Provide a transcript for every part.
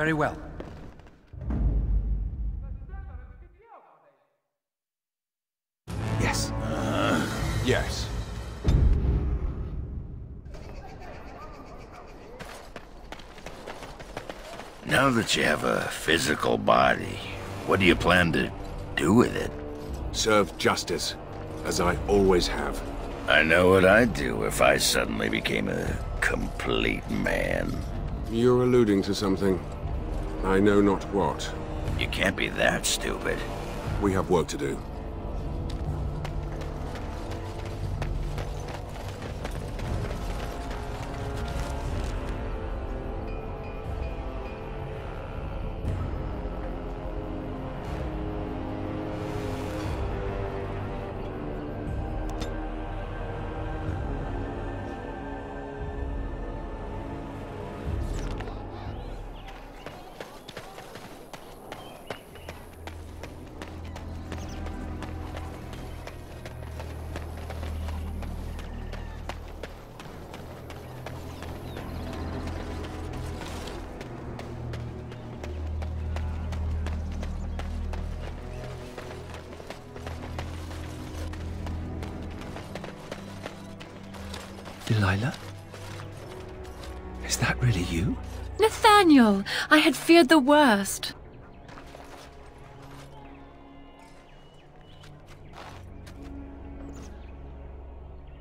Very well. Yes. Yes. Now that you have a physical body, what do you plan to do with it? Serve justice, as I always have. I know what I'd do if I suddenly became a complete man. You're alluding to something. I know not what. You can't be that stupid. We have work to do. Delilah? Is that really you? Nathaniel! I had feared the worst.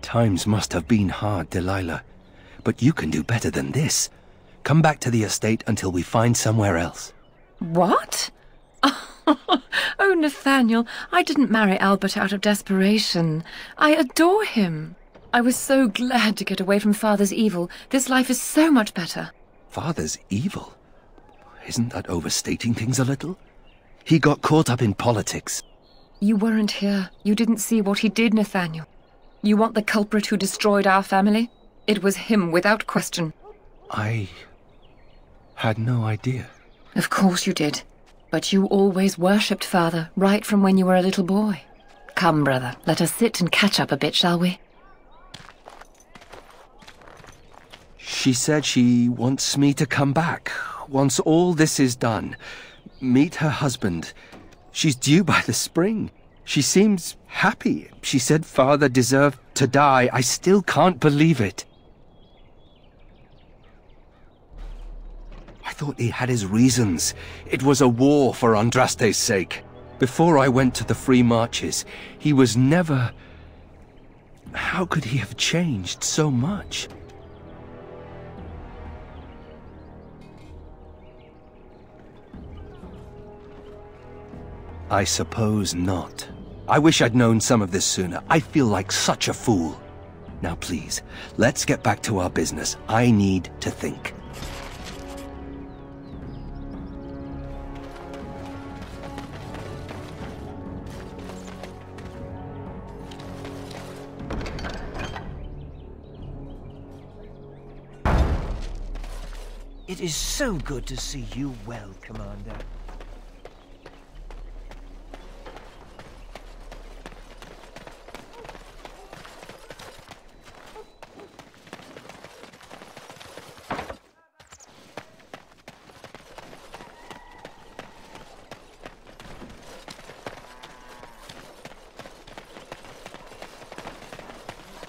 Times must have been hard, Delilah. But you can do better than this. Come back to the estate until we find somewhere else. What? Oh, Nathaniel, I didn't marry Albert out of desperation. I adore him. I was so glad to get away from Father's evil. This life is so much better. Father's evil? Isn't that overstating things a little? He got caught up in politics. You weren't here. You didn't see what he did, Nathaniel. You want the culprit who destroyed our family? It was him, without question. I had no idea. Of course you did. But you always worshipped Father, right from when you were a little boy. Come, brother, let us sit and catch up a bit, shall we? She said she wants me to come back. Once all this is done. Meet her husband. She's due by the spring. She seems happy. She said Father deserved to die. I still can't believe it. I thought he had his reasons. It was a war for Andraste's sake. Before I went to the Free Marches, he was never... How could he have changed so much? I suppose not. I wish I'd known some of this sooner. I feel like such a fool. Now please, let's get back to our business. I need to think. It is so good to see you well, Commander.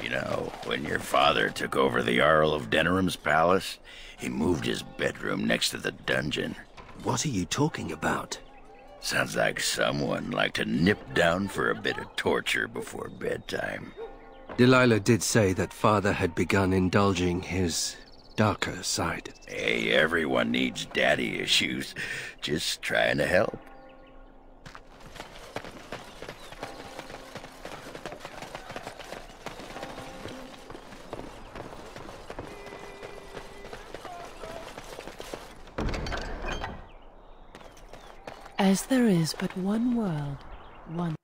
You know, when your father took over the Jarl of Denerim's palace, he moved his bedroom next to the dungeon. What are you talking about? Sounds like someone liked to nip down for a bit of torture before bedtime. Delilah did say that Father had begun indulging his darker side. Hey, everyone needs daddy issues. Just trying to help. As there is but one world, one...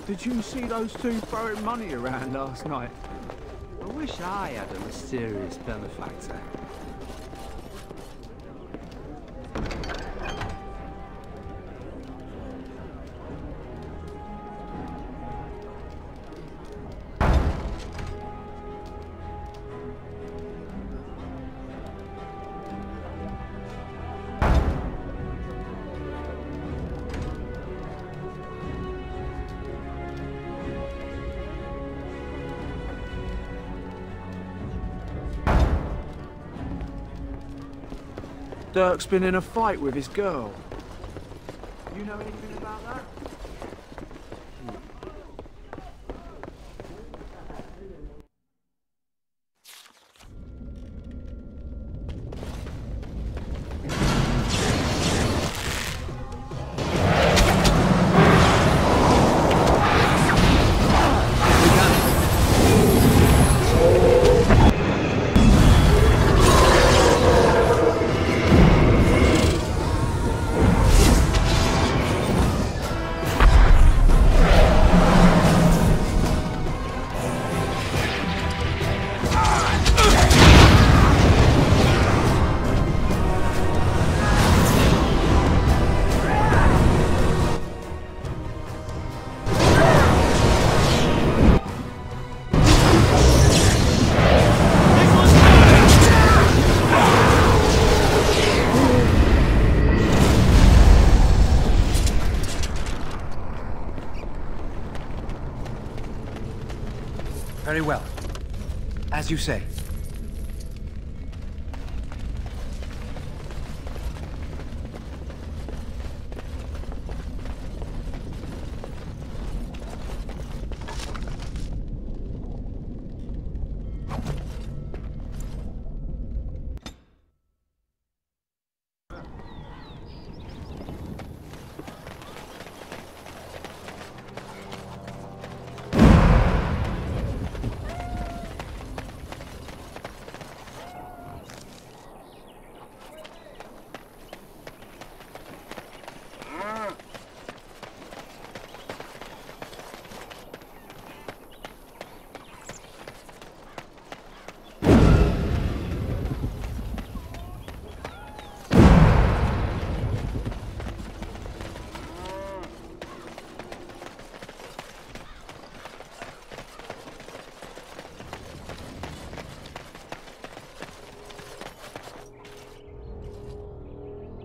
Did you see those two throwing money around last night? I wish I had a mysterious benefactor. Dirk's been in a fight with his girl. You know anything about that? Very well. As you say.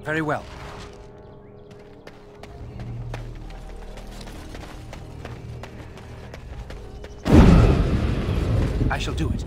Very well. I shall do it.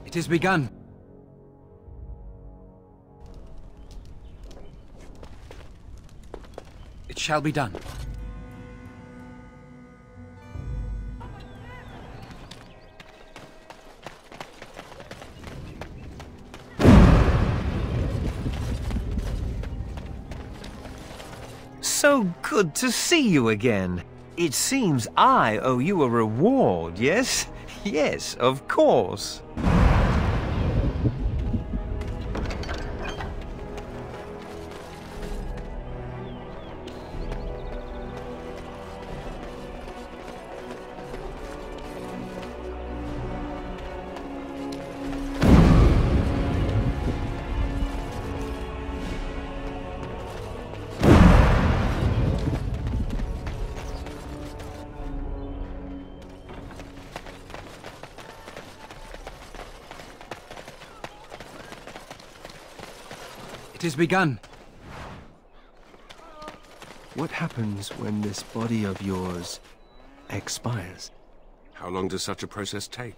It has begun. It shall be done. So good to see you again. It seems I owe you a reward, yes? Yes, of course. It has begun. What happens when this body of yours expires? How long does such a process take?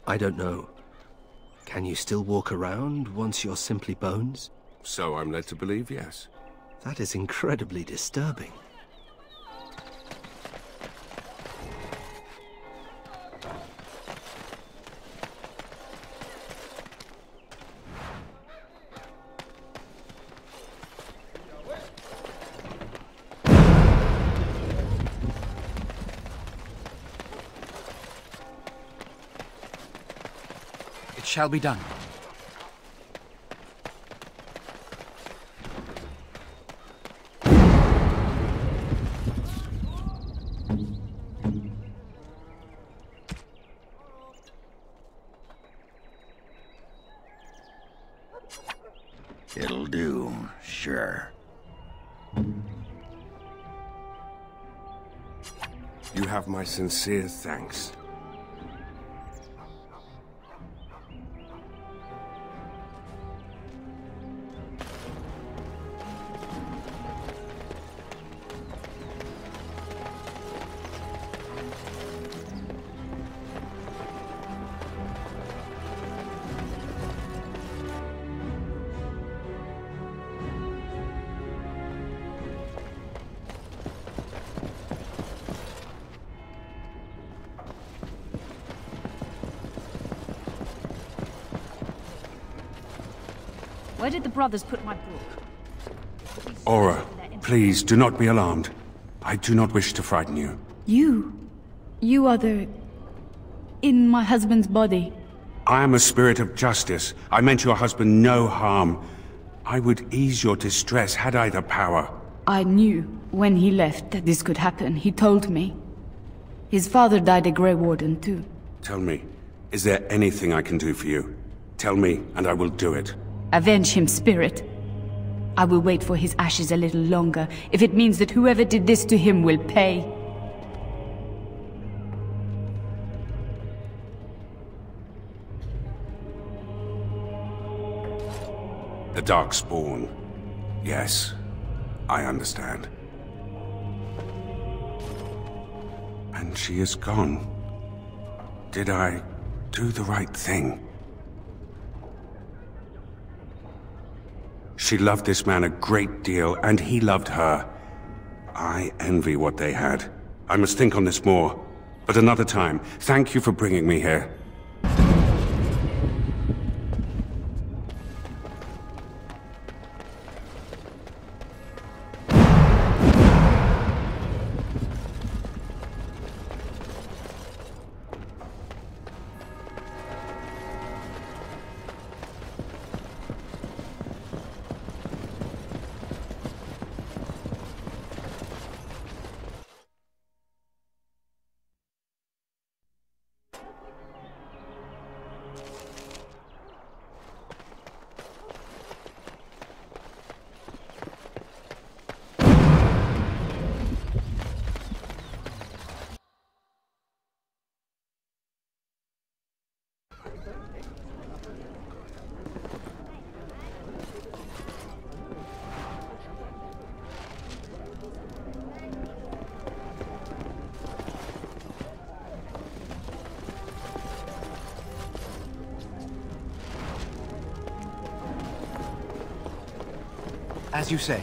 I don't know. Can you still walk around once you're simply bones? So I'm led to believe, yes. That is incredibly disturbing. shall be done. It'll do, sure. You have my sincere thanks. Where did the brothers put my book? Aura, please do not be alarmed. I do not wish to frighten you. You are the... in my husband's body. I am a spirit of justice. I meant your husband no harm. I would ease your distress had I the power. I knew when he left that this could happen. He told me. His father died a Grey Warden too. Tell me, is there anything I can do for you? Tell me, and I will do it. Avenge him, spirit. I will wait for his ashes a little longer, if it means that whoever did this to him will pay. The Darkspawn. Yes, I understand. And she is gone. Did I do the right thing? She loved this man a great deal, and he loved her. I envy what they had. I must think on this more. But another time, thank you for bringing me here. As you say.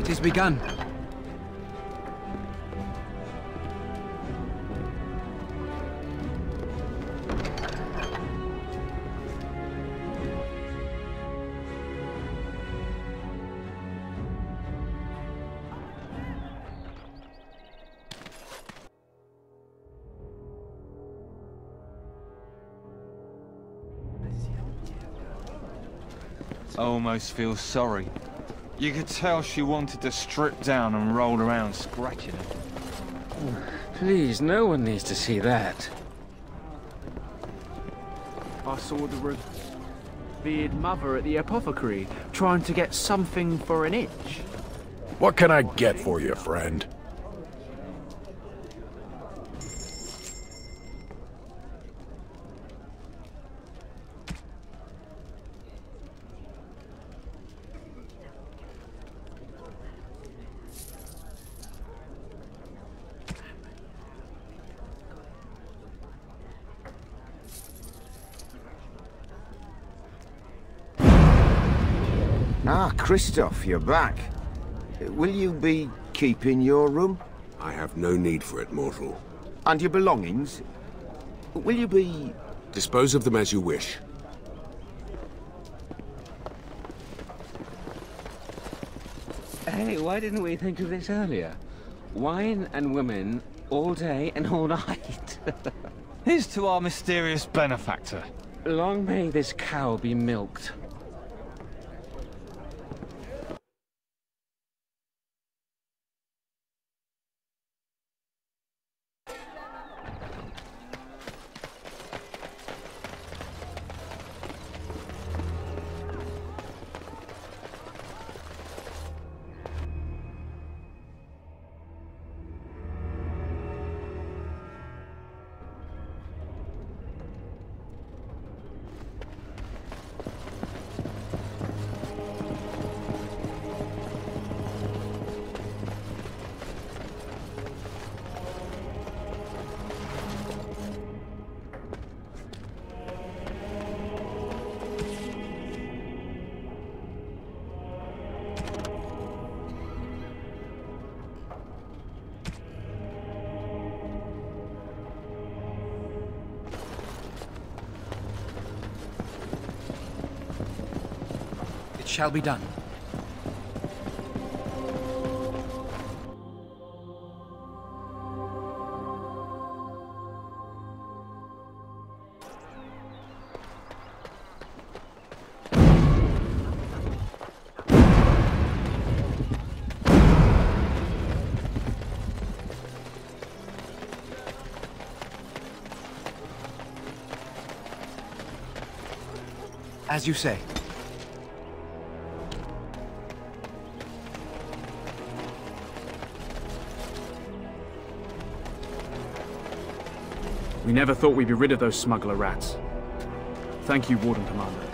It is begun. I almost feel sorry. You could tell she wanted to strip down and roll around scratching it. Please, no one needs to see that. I saw the revered mother at the apothecary, trying to get something for an itch. What can I get for you, friend? Ah, Christoph, you're back. Will you be keeping your room? I have no need for it, mortal. And your belongings? Will you be... Dispose of them as you wish. Hey, why didn't we think of this earlier? Wine and women all day and all night. Here's to our mysterious benefactor. Long may this cow be milked. Shall be done. As you say. We never thought we'd be rid of those smuggler rats. Thank you, Warden Commander.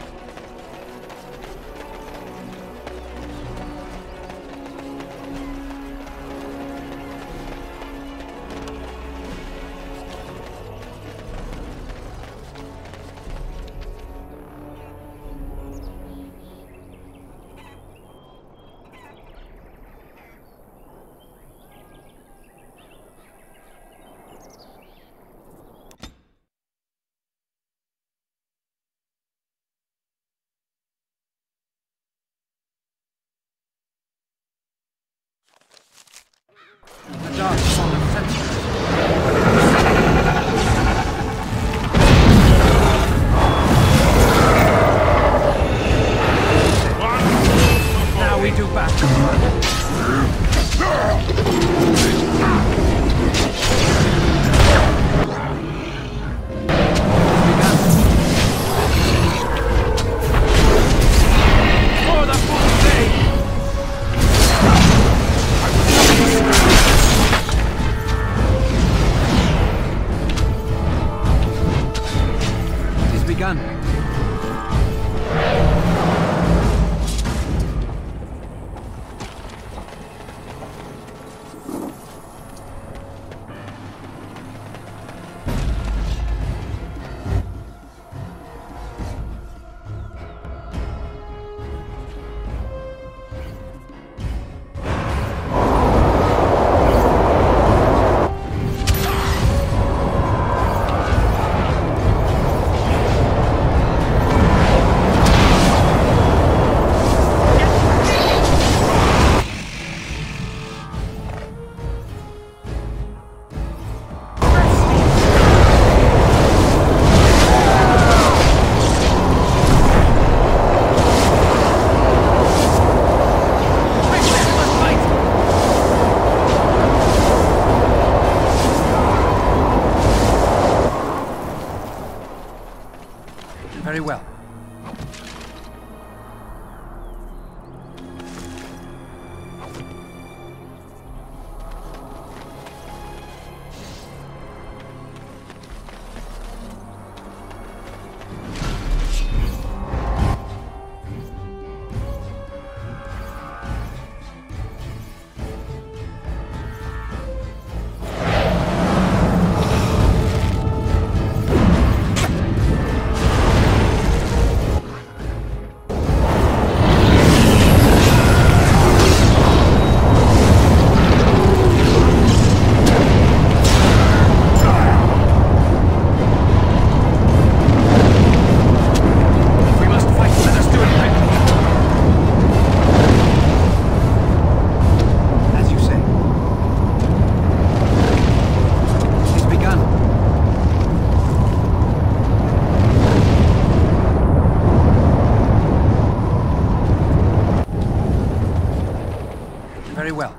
Very well.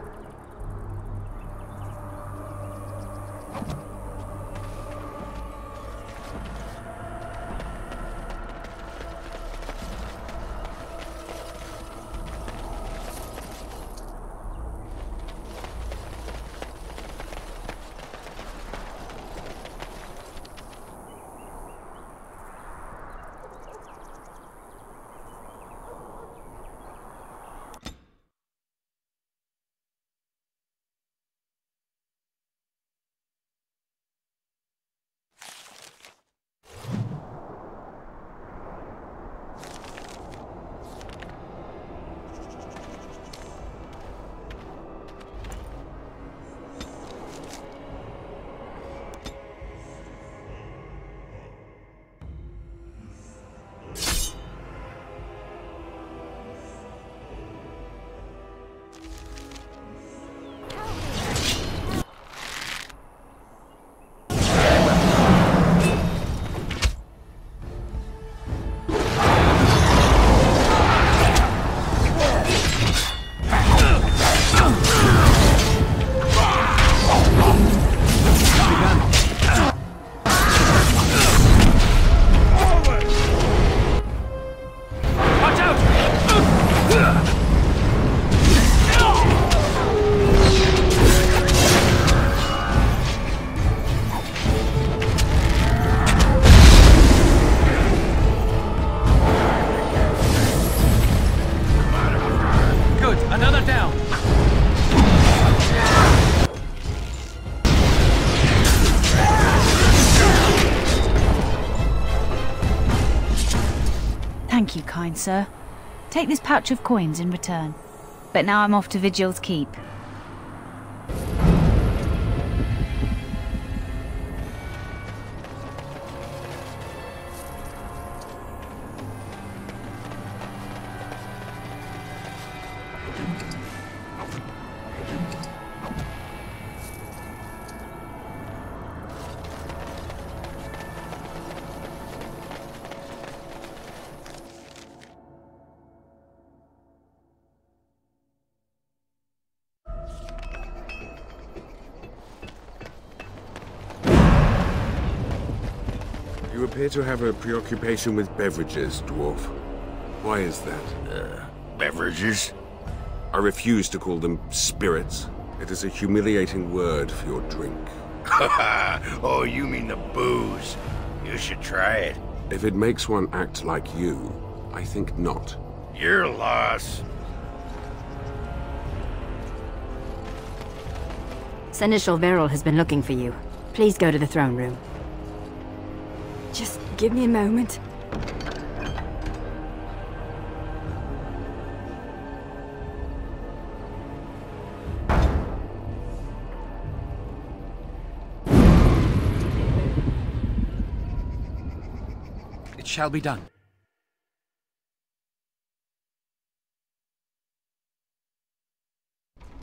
Thank you, kind sir. Take this pouch of coins in return. But now I'm off to Vigil's keep. You appear to have a preoccupation with beverages, dwarf. Why is that? Beverages? I refuse to call them spirits. It is a humiliating word for your drink. Oh, you mean the booze. You should try it. If it makes one act like you, I think not. Your loss. Seneschal Verrill has been looking for you. Please go to the throne room. Just give me a moment. It shall be done.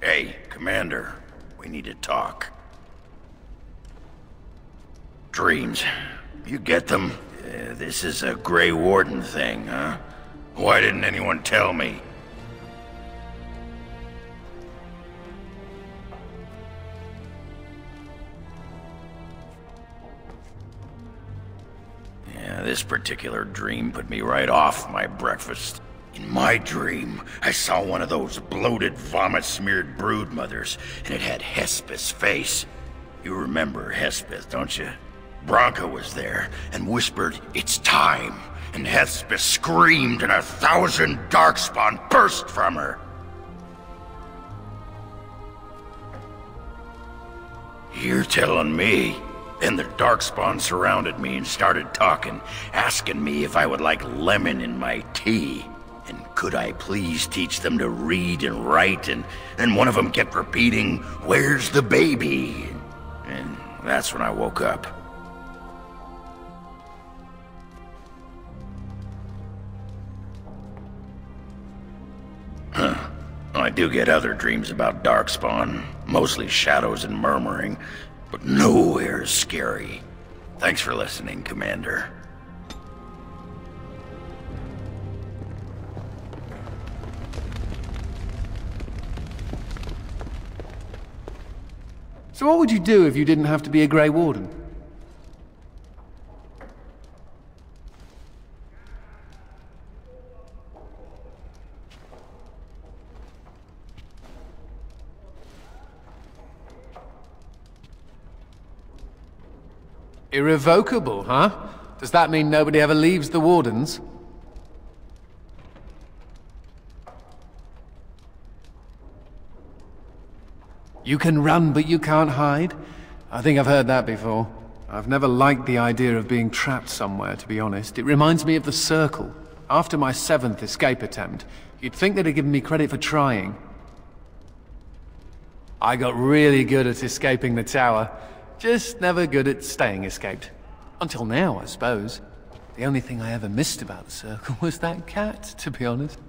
Hey, Commander. We need to talk. Dreams. You get them? This is a Grey Warden thing, huh? Why didn't anyone tell me? Yeah, this particular dream put me right off my breakfast. In my dream, I saw one of those bloated, vomit-smeared broodmothers, and it had Hespeth's face. You remember Hespeth, don't you? Branka was there, and whispered, "It's time," and Hespeth screamed, and 1,000 darkspawn burst from her. You're telling me? Then the darkspawn surrounded me and started talking, asking me if I would like lemon in my tea. And could I please teach them to read and write, and then one of them kept repeating, "Where's the baby?" And that's when I woke up. Huh. I do get other dreams about darkspawn, mostly shadows and murmuring, but nowhere scary. Thanks for listening, Commander. So what would you do if you didn't have to be a Grey Warden? Irrevocable, huh? Does that mean nobody ever leaves the Wardens? You can run, but you can't hide? I think I've heard that before. I've never liked the idea of being trapped somewhere, to be honest. It reminds me of the Circle. After my 7th escape attempt, you'd think they'd have given me credit for trying. I got really good at escaping the tower. Just never good at staying escaped. Until now, I suppose. The only thing I ever missed about the Circle was that cat, to be honest.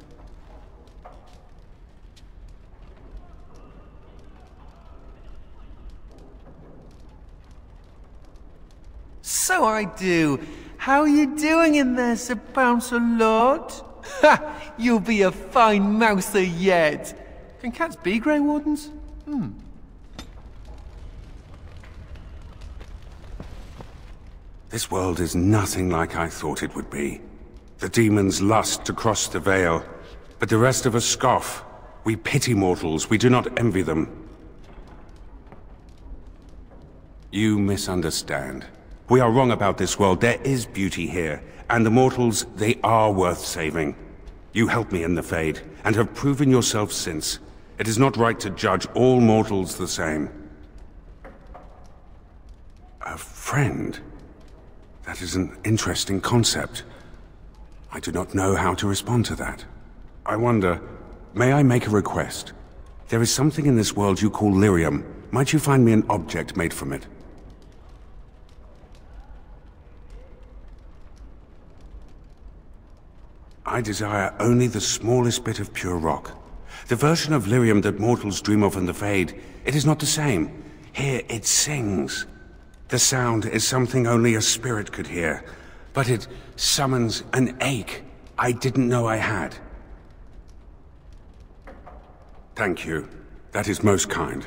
So I do. How are you doing in there, Sir Bouncer Lord? Ha! You'll be a fine mouser yet. Can cats be Grey Wardens? This world is nothing like I thought it would be. The demons lust to cross the veil, but the rest of us scoff. We pity mortals, we do not envy them. You misunderstand. We are wrong about this world. There is beauty here, and the mortals, they are worth saving. You helped me in the Fade, and have proven yourself since. It is not right to judge all mortals the same. A friend? That is an interesting concept. I do not know how to respond to that. I wonder, may I make a request? There is something in this world you call lyrium. Might you find me an object made from it? I desire only the smallest bit of pure rock. The version of lyrium that mortals dream of in the Fade, it is not the same. Here it sings. The sound is something only a spirit could hear, but it summons an ache I didn't know I had. Thank you. That is most kind.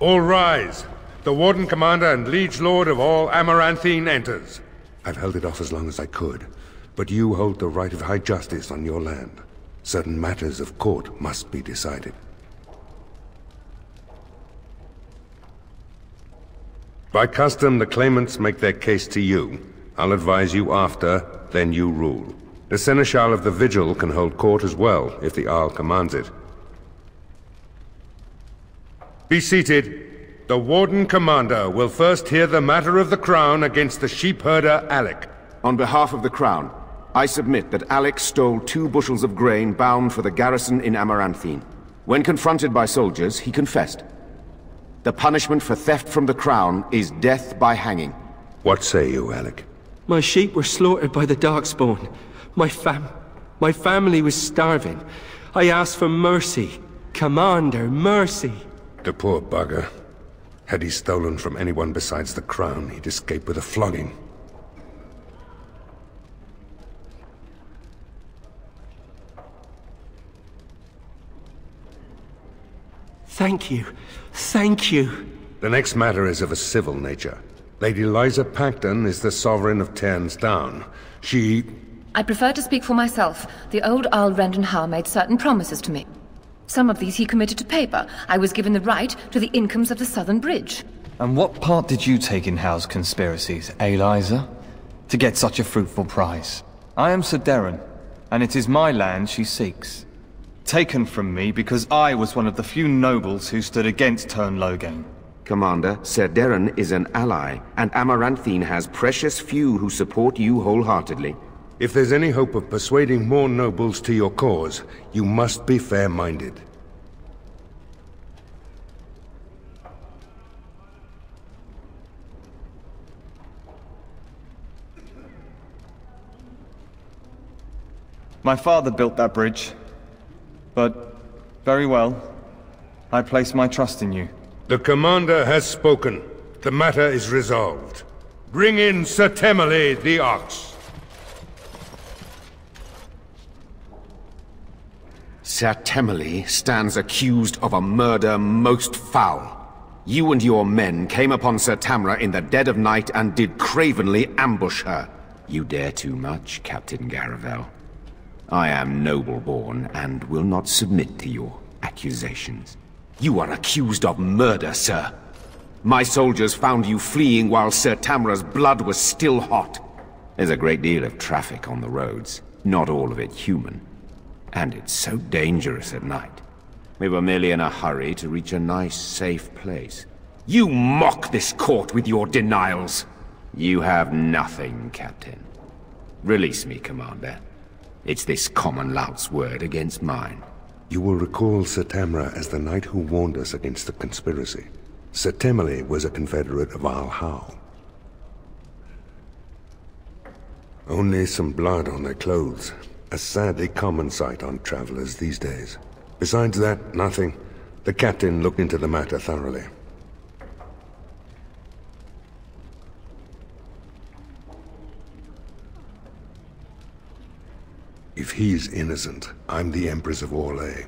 All rise. The Warden Commander and Liege Lord of all Amaranthine enters. I've held it off as long as I could, but you hold the right of high justice on your land. Certain matters of court must be decided. By custom, the claimants make their case to you. I'll advise you after, then you rule. The Seneschal of the Vigil can hold court as well, if the Arl commands it. Be seated. The Warden Commander will first hear the matter of the Crown against the sheepherder Alec. On behalf of the Crown, I submit that Alec stole 2 bushels of grain bound for the garrison in Amaranthine. When confronted by soldiers, he confessed. The punishment for theft from the Crown is death by hanging. What say you, Alec? My sheep were slaughtered by the Darkspawn. My family was starving. I asked for mercy. Commander, mercy. The poor bugger. Had he stolen from anyone besides the Crown, he'd escape with a flogging. Thank you. Thank you. The next matter is of a civil nature. Lady Liza Pacton is the sovereign of Terns Down. I prefer to speak for myself. The old Arl Rendenhar made certain promises to me. Some of these he committed to paper. I was given the right to the incomes of the Southern Bridge. And what part did you take in Hal's conspiracies, Liza? To get such a fruitful prize? I am Sir Darren, and it is my land she seeks. Taken from me because I was one of the few nobles who stood against Tern Logain. Commander, Sir Darren is an ally, and Amaranthine has precious few who support you wholeheartedly. If there's any hope of persuading more nobles to your cause, you must be fair-minded. My father built that bridge. But, very well. I place my trust in you. The Commander has spoken. The matter is resolved. Bring in Sir Temele the Ox. Ser Temeli stands accused of a murder most foul. You and your men came upon Ser Tamra in the dead of night and did cravenly ambush her. You dare too much, Captain Garavel. I am noble-born and will not submit to your accusations. You are accused of murder, sir. My soldiers found you fleeing while Ser Tamra's blood was still hot. There's a great deal of traffic on the roads, not all of it human. And it's so dangerous at night. We were merely in a hurry to reach a nice, safe place. You mock this court with your denials. You have nothing, Captain. Release me, Commander. It's this common lout's word against mine. You will recall Ser Tamra as the knight who warned us against the conspiracy. Ser Temeli was a confederate of Al-How. Only some blood on their clothes. A sadly common sight on travelers these days. Besides that, nothing. The captain looked into the matter thoroughly. If he's innocent, I'm the Empress of Orlais.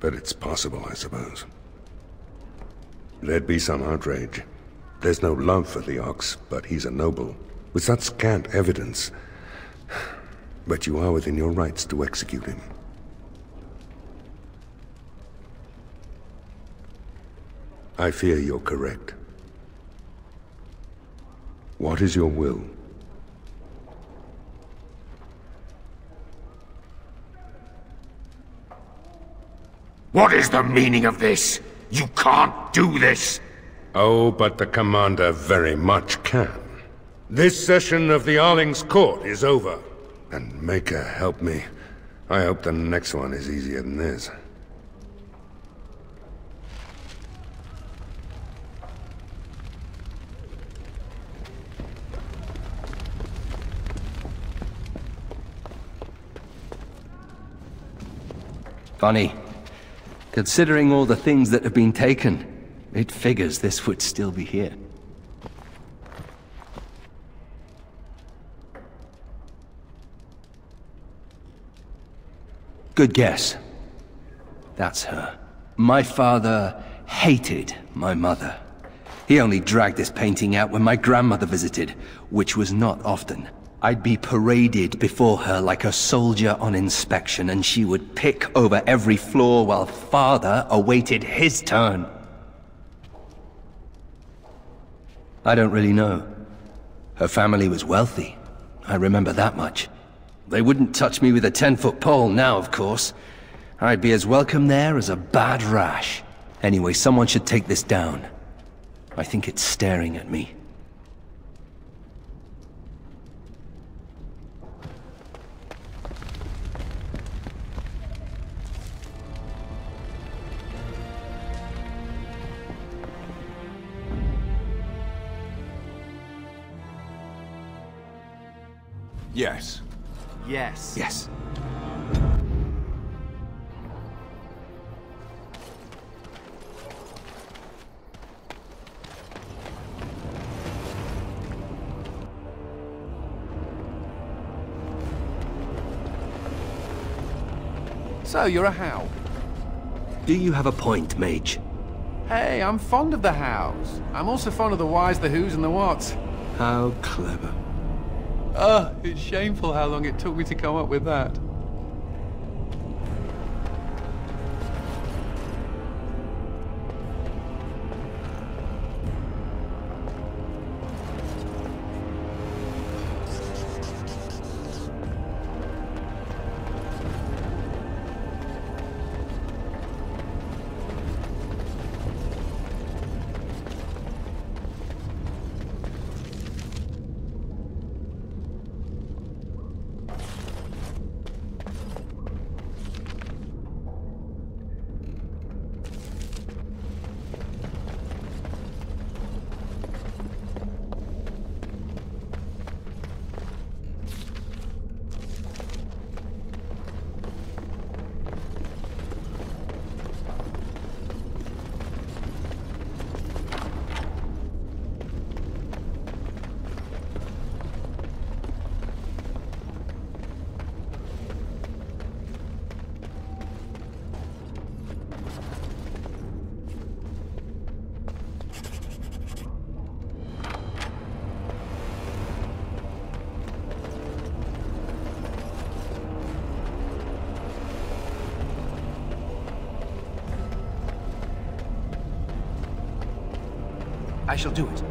But it's possible, I suppose. There'd be some outrage. There's no love for the Ox, but he's a noble. With such scant evidence. But you are within your rights to execute him. I fear you're correct. What is your will? What is the meaning of this? You can't do this! Oh, but the Commander very much can. This session of the Arling's court is over. And Maker help me. I hope the next one is easier than this. Funny. Considering all the things that have been taken, it figures this would still be here. Good guess. That's her. My father hated my mother. He only dragged this painting out when my grandmother visited, which was not often. I'd be paraded before her like a soldier on inspection, and she would pick over every flaw while father awaited his turn. I don't really know. Her family was wealthy. I remember that much. They wouldn't touch me with a 10-foot pole now, of course. I'd be as welcome there as a bad rash. Anyway, someone should take this down. I think it's staring at me. Yes. Yes. Yes. So, you're a How. Do you have a point, Mage? Hey, I'm fond of the Hows. I'm also fond of the whys, the whos, and the whats. How clever. Oh, it's shameful how long it took me to come up with that. I shall do it.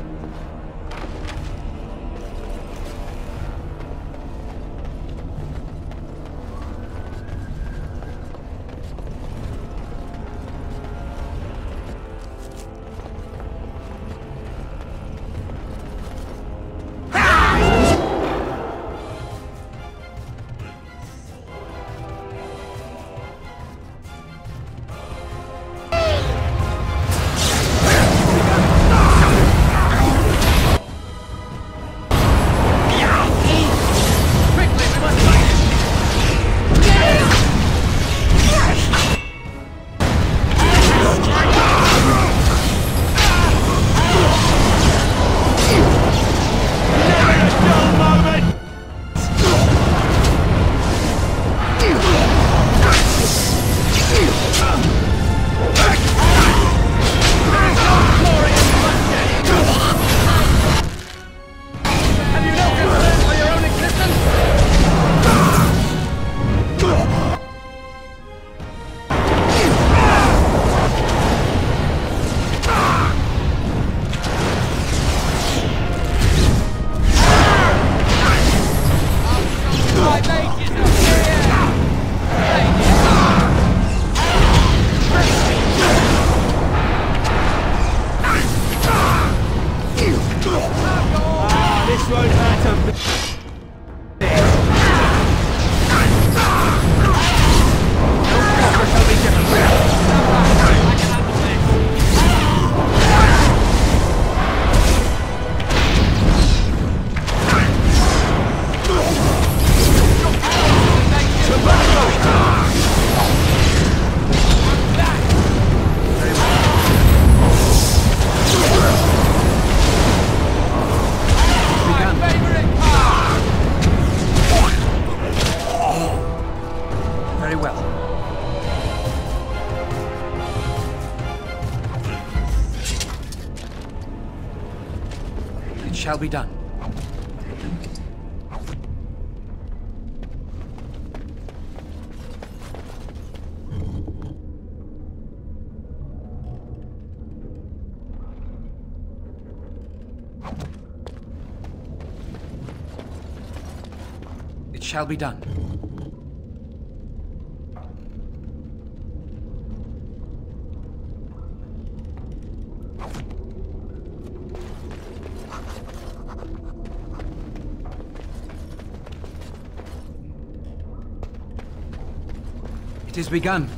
Shall be done. It shall be done. It has begun.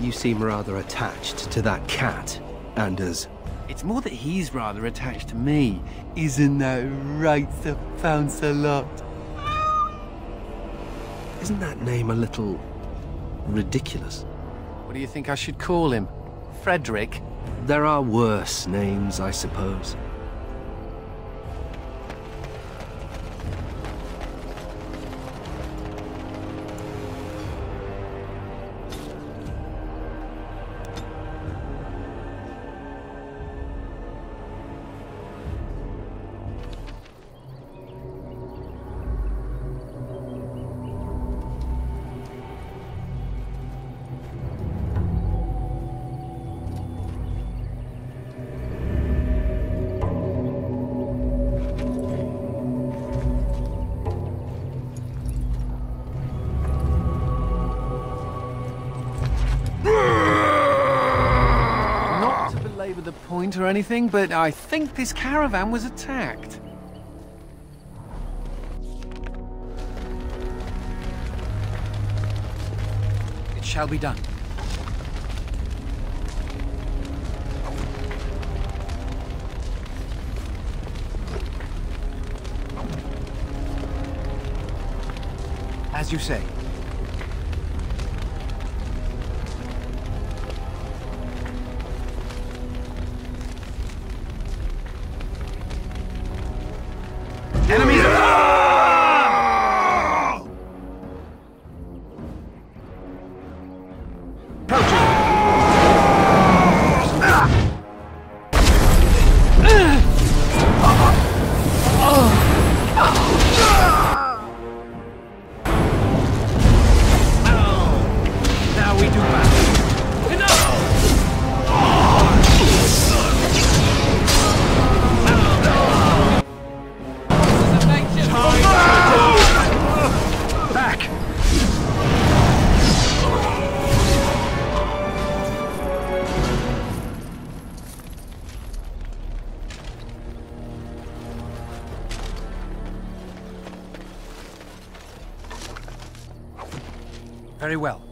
You seem rather attached to that cat, Anders. It's more that he's rather attached to me. Isn't that right, Sir Pouncelot? Isn't that name a little ridiculous? What do you think I should call him? Frederick? There are worse names, I suppose. The point or anything, but I think this caravan was attacked. shall be done. As you say. Enemies! Very well.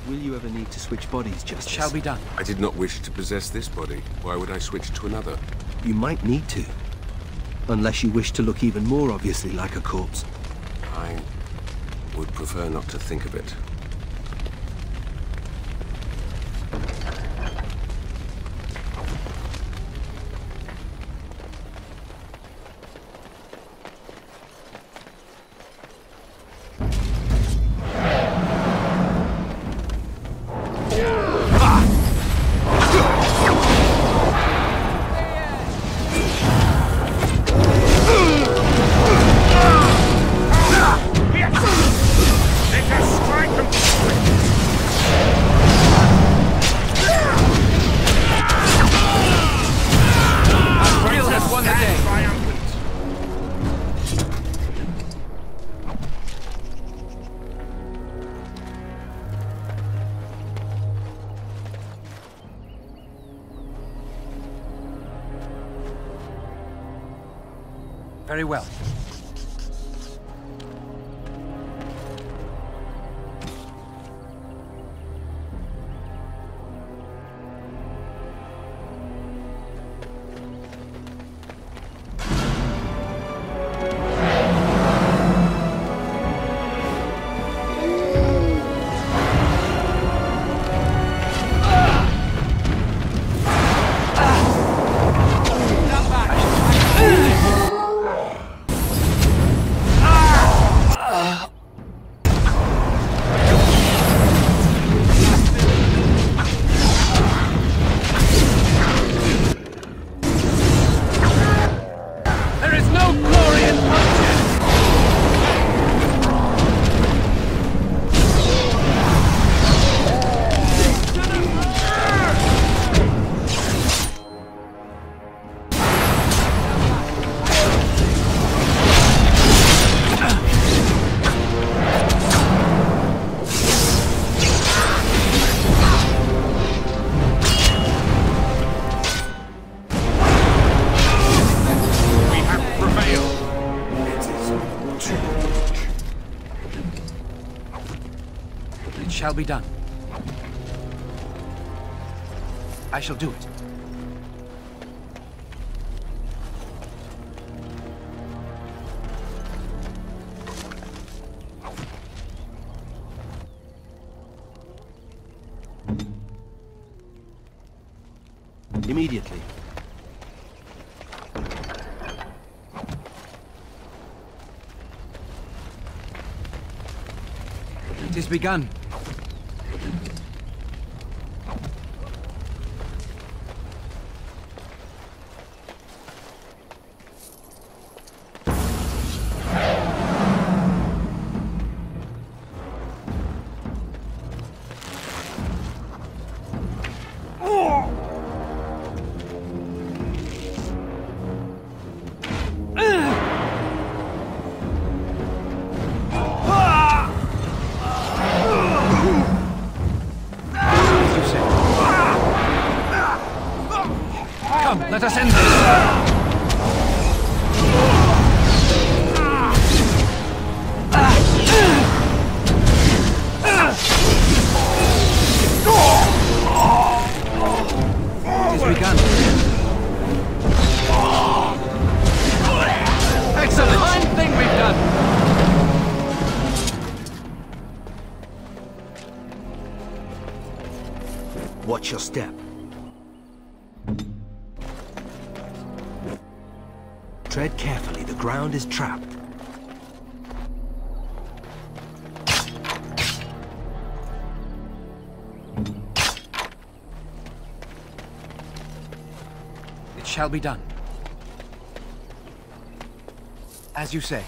Will you ever need to switch bodies, Justice? Shall be done. I did not wish to possess this body. Why would I switch to another? You might need to. Unless you wish to look even more obviously like a corpse. I would prefer not to think of it. Very well. Shall be done. I shall do it. Immediately. It is begun. Watch your step. Tread carefully, the ground is trapped. It shall be done. As you say.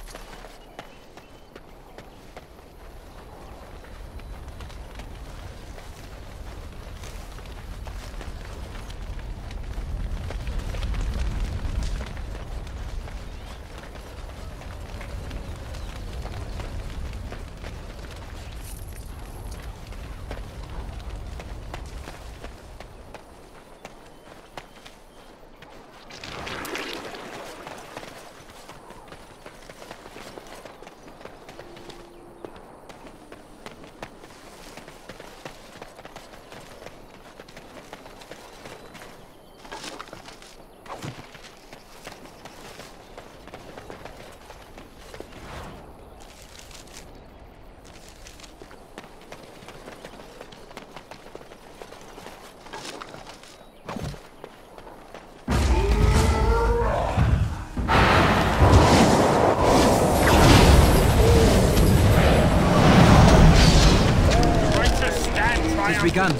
Begun.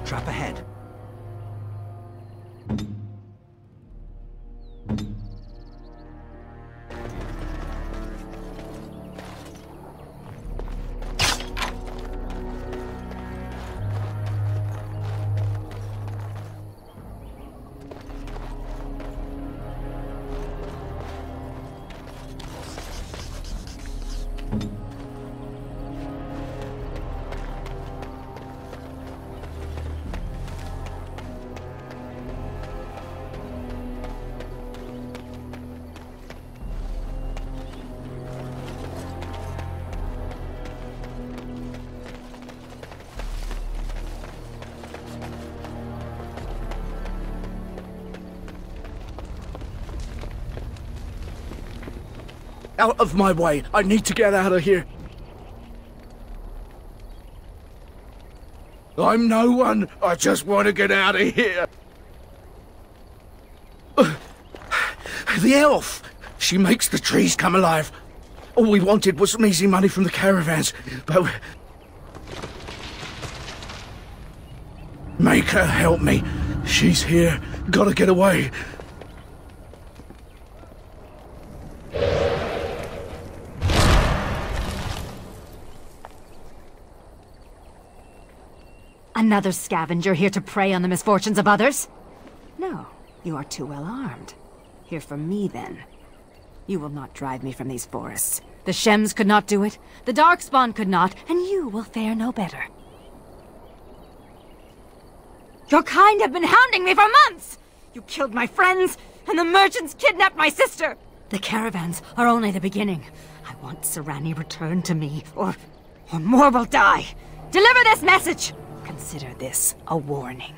Trap ahead. Out of my way! I need to get out of here! I'm no one! I just want to get out of here! The elf! She makes the trees come alive! All we wanted was some easy money from the caravans, but... Make her help me! She's here! Gotta get away! Another scavenger here to prey on the misfortunes of others? No, you are too well armed. Here for me, then. You will not drive me from these forests. The Shems could not do it, the Darkspawn could not, and you will fare no better. Your kind have been hounding me for months! You killed my friends, and the merchants kidnapped my sister! The caravans are only the beginning. I want Serani returned to me, or more will die. Deliver this message! Consider this a warning.